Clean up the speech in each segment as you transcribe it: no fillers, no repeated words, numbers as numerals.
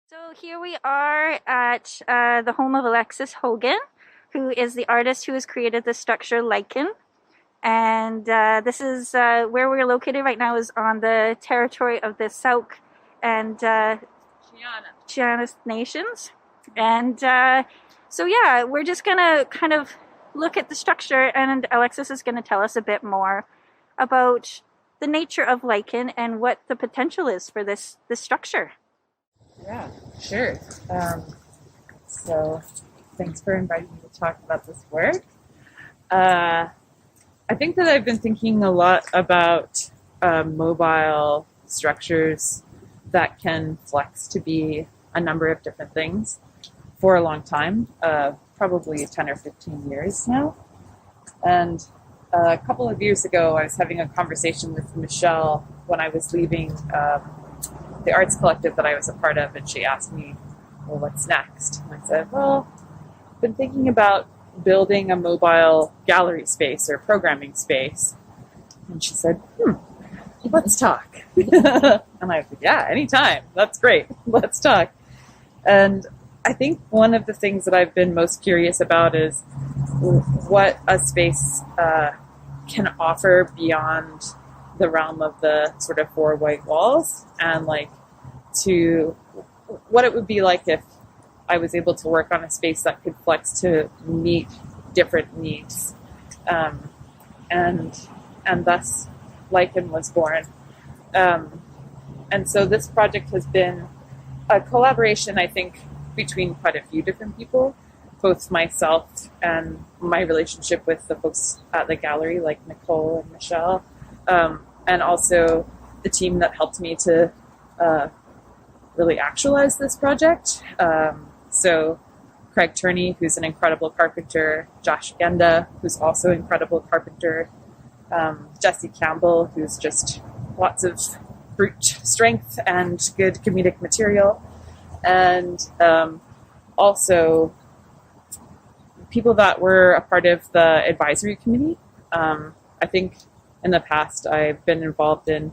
So here we are at the home of Alexis Hogan, who is the artist who has created the structure Lichen. And this is where we're located right now is on the territory of the Sauk and Chiana Nations. And so yeah, we're just gonna kind of look at the structure, and Alexis is gonna tell us a bit more about the nature of lichen and what the potential is for this structure. Yeah, sure. So thanks for inviting me to talk about this work. I think that I've been thinking a lot about mobile structures that can flex to be a number of different things for a long time, probably 10 or 15 years now. And a couple of years ago, I was having a conversation with Michelle when I was leaving the arts collective that I was a part of, and she asked me, well, what's next? And I said, well, I've been thinking about building a mobile gallery space or programming space. And she said, let's talk. And I said, yeah, anytime. That's great. Let's talk. And I think one of the things that I've been most curious about is what a space can offer beyond the realm of the sort of four white walls, and like to what it would be like if I was able to work on a space that could flex to meet different needs. And thus Lichen was born. And so this project has been a collaboration, I think, between quite a few different people, both myself and my relationship with the folks at the gallery, like Nicole and Michelle, and also the team that helped me to really actualize this project. So Craig Turney, who's an incredible carpenter, Josh Genda, who's also an incredible carpenter, Jesse Campbell, who's just lots of brute strength and good comedic material, and also people that were a part of the advisory committee. I think in the past I've been involved in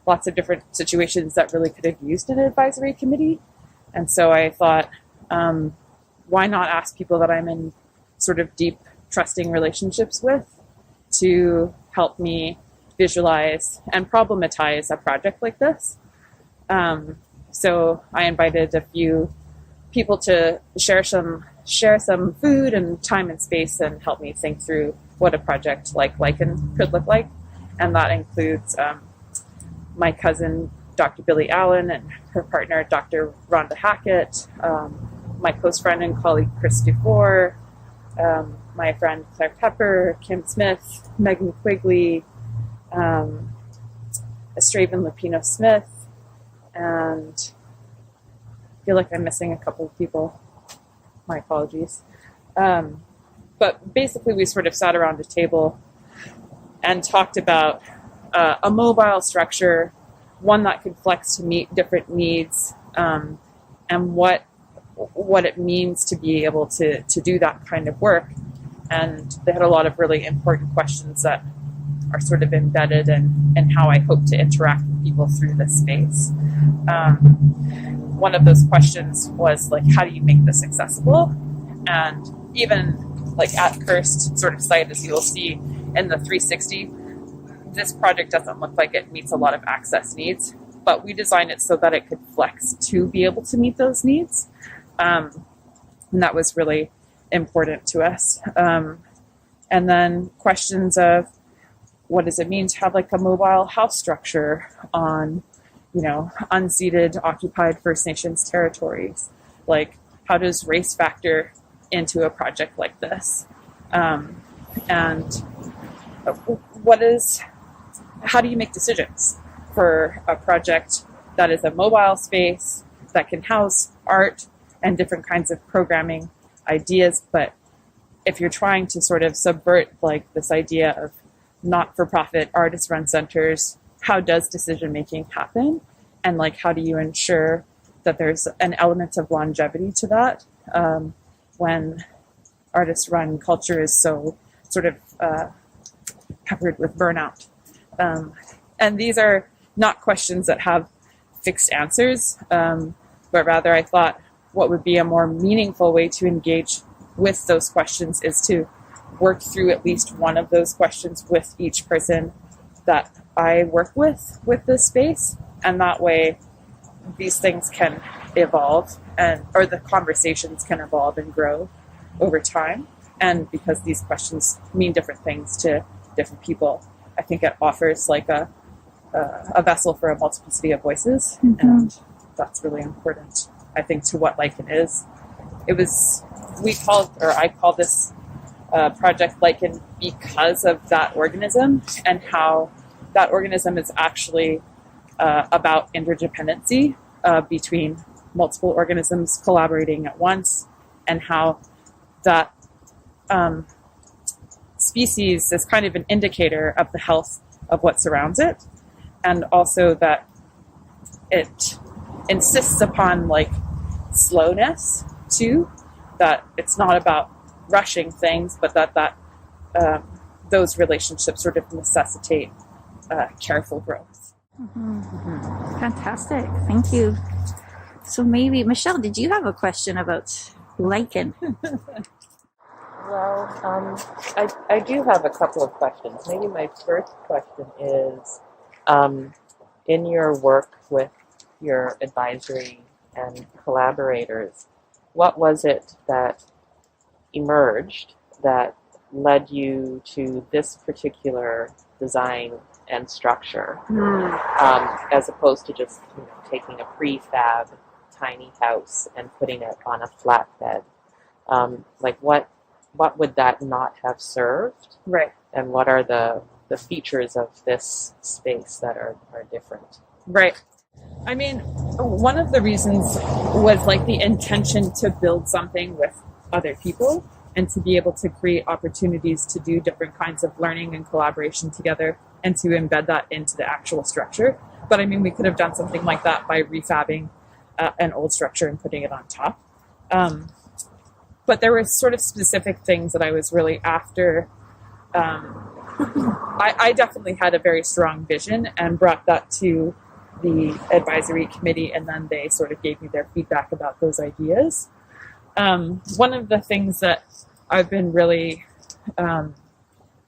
lots of different situations that really could have used an advisory committee. And so I thought, why not ask people that I'm in sort of deep, trusting relationships with to help me visualize and problematize a project like this. So I invited a few people to share some food and time and space and help me think through what a project like Lichen could look like. And that includes my cousin, Dr. Billie Allen, and her partner, Dr. Rhonda Hackett, my close friend and colleague, Chris Dufour, my friend, Claire Pepper, Kim Smith, Megan Quigley, Estraven Lupino Smith, and I feel like I'm missing a couple of people. My apologies. But basically we sort of sat around a table and talked about a mobile structure, one that could flex to meet different needs, and what it means to be able to do that kind of work. And they had a lot of really important questions that are sort of embedded in how I hope to interact with people through this space. One of those questions was like, how do you make this accessible? And even like at first sort of sight, as you'll see in the 360, this project doesn't look like it meets a lot of access needs, but we designed it so that it could flex to be able to meet those needs. And that was really important to us. And then questions of what does it mean to have like a mobile house structure on, unceded, occupied First Nations territories? Like, how does race factor into a project like this? And how do you make decisions for a project that is a mobile space that can house art and different kinds of programming ideas? But if you're trying to sort of subvert like this idea of not-for-profit artist-run centers, how does decision-making happen? And like, how do you ensure that there's an element of longevity to that when artist-run culture is so sort of peppered with burnout? And these are not questions that have fixed answers. but rather I thought what would be a more meaningful way to engage with those questions is to work through at least one of those questions with each person that I work with this space. And that way these things can evolve or the conversations can evolve and grow over time. And because these questions mean different things to different people, I think it offers like a vessel for a multiplicity of voices. Mm-hmm. And that's really important, I think, to what Lichen is. I call this project Lichen because of that organism and how that organism is actually about interdependency between multiple organisms collaborating at once, and how that species is kind of an indicator of the health of what surrounds it, and also that it insists upon like slowness too, that it's not about rushing things, but that those relationships sort of necessitate careful growth. Mm-hmm. Mm-hmm. Fantastic. Thank you. So maybe, Michelle, did you have a question about Lichen? Well, I do have a couple of questions. Maybe my first question is, in your work with your advisory and collaborators, what was it that emerged that led you to this particular design and structure, as opposed to just taking a prefab tiny house and putting it on a flatbed? Like what would that not have served? Right. And what are the features of this space that are different? Right. I mean, one of the reasons was like the intention to build something with other people and to be able to create opportunities to do different kinds of learning and collaboration together and to embed that into the actual structure. But I mean, we could have done something like that by refabbing an old structure and putting it on top. But there were sort of specific things that I was really after. I definitely had a very strong vision and brought that to the advisory committee, and then they sort of gave me their feedback about those ideas. One of the things that I've been really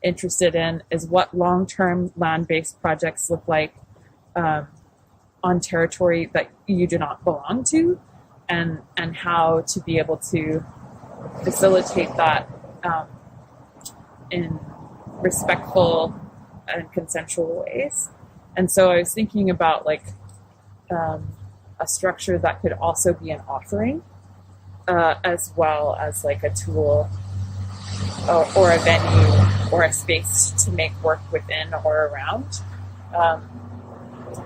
interested in is what long-term land-based projects look like on territory that you do not belong to, and how to be able to facilitate that in respectful and consensual ways. And so I was thinking about like a structure that could also be an offering, as well as like a tool or a venue or a space to make work within or around.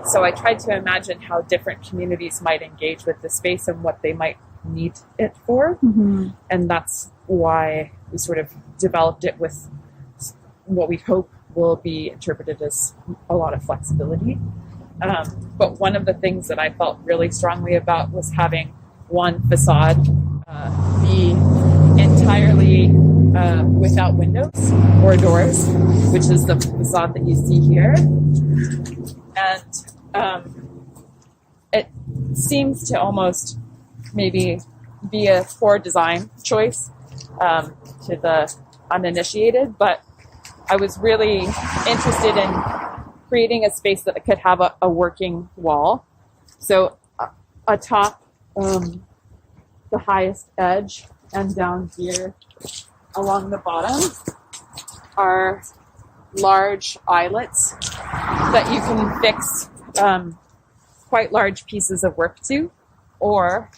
So I tried to imagine how different communities might engage with the space and what they might need it for. Mm-hmm. And that's why we sort of developed it with what we hope will be interpreted as a lot of flexibility. But one of the things that I felt really strongly about was having one facade be entirely without windows or doors, which is the facade that you see here. And it seems to almost maybe be a poor design choice to the uninitiated, but I was really interested in creating a space that could have a working wall. So atop the highest edge and down here along the bottom are large eyelets that you can fix quite large pieces of work to, or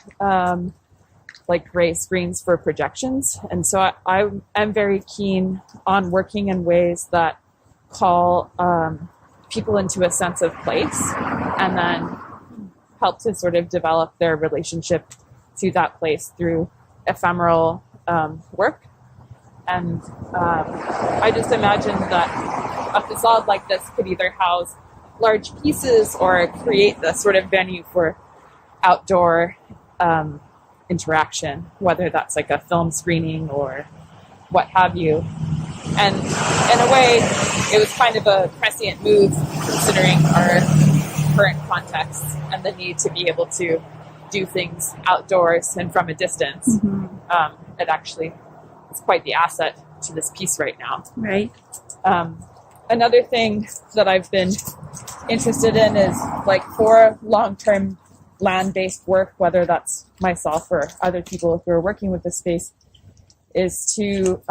like gray screens for projections. And so I am very keen on working in ways that call people into a sense of place and then help to sort of develop their relationship to that place through ephemeral work. And I just imagined that a facade like this could either house large pieces or create the sort of venue for outdoor interaction, whether that's like a film screening or what have you. And in a way, it was kind of a prescient move considering our current context and the need to be able to do things outdoors and from a distance, it actually is quite the asset to this piece right now. Right. Another thing that I've been interested in is like for long-term land-based work, whether that's myself or other people who are working with the space, is to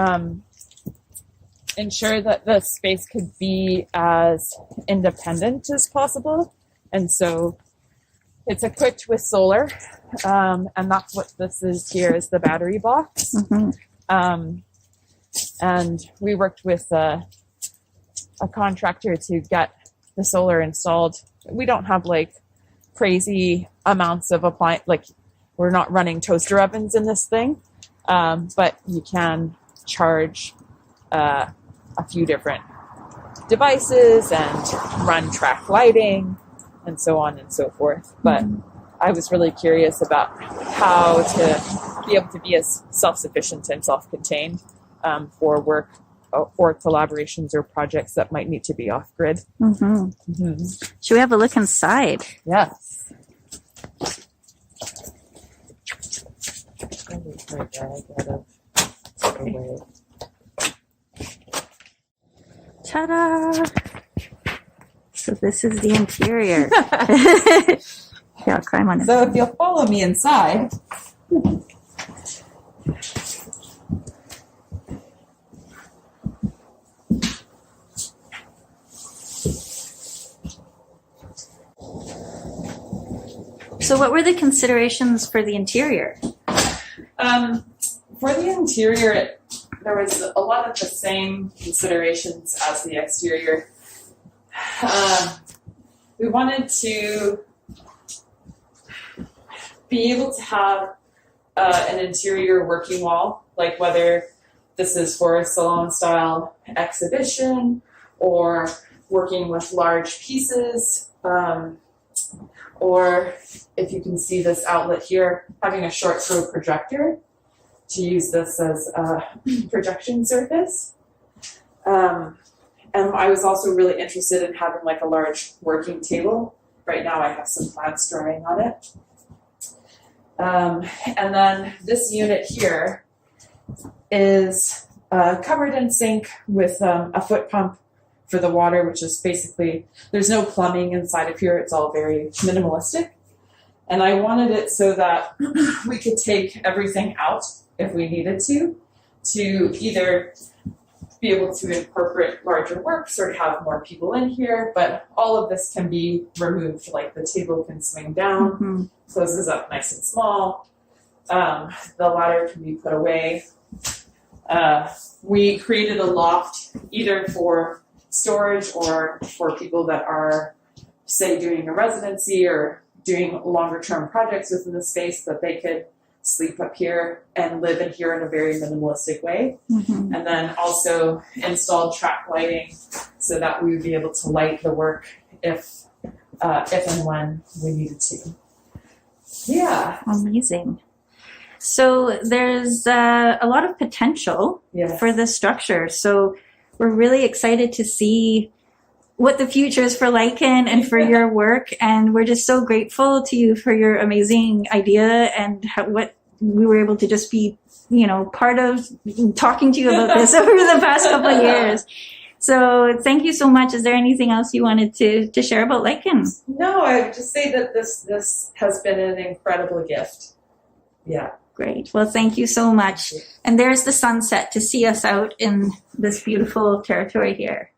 ensure that the space could be as independent as possible. And so it's equipped with solar, and that's what this is here, is the battery box. And we worked with a contractor to get the solar installed. We don't have like crazy amounts of appliance, like we're not running toaster ovens in this thing, but you can charge a few different devices and run track lighting and so on and so forth. But I was really curious about how to be able to be as self-sufficient and self-contained for work or collaborations or projects that might need to be off-grid. Should we have a look inside? Yes. Ta-da! So this is the interior. Here, I'll climb on it. So if you'll follow me inside. So what were the considerations for the interior? For the interior, there was a lot of the same considerations as the exterior. We wanted to be able to have an interior working wall, like whether this is for a salon-style exhibition or working with large pieces, or if you can see this outlet here, having a short throw projector to use this as a projection surface. And I was also really interested in having like a large working table. Right now I have some plants drying on it. And then this unit here is covered in sink with a foot pump for the water, which is basically, there's no plumbing inside of here. It's all very minimalistic. And I wanted it so that we could take everything out if we needed to either be able to incorporate larger works or to have more people in here. But all of this can be removed. Like the table can swing down, closes up nice and small. The ladder can be put away. We created a loft either for storage or for people that are, say, doing a residency or doing longer term projects within the space, that they could sleep up here and live in here in a very minimalistic way. And then also installed track lighting so that we would be able to light the work if and when we needed to. Yeah. Amazing. So there's a lot of potential for this structure. So we're really excited to see what the future is for Lichen and for your work. And we're just so grateful to you for your amazing idea and what we were able to just be, part of talking to you about this over the past couple of years. So thank you so much. Is there anything else you wanted to share about Lichen? No, I would just say that this has been an incredible gift. Yeah. Great. Well, thank you so much. And there's the sunset to see us out in this beautiful territory here.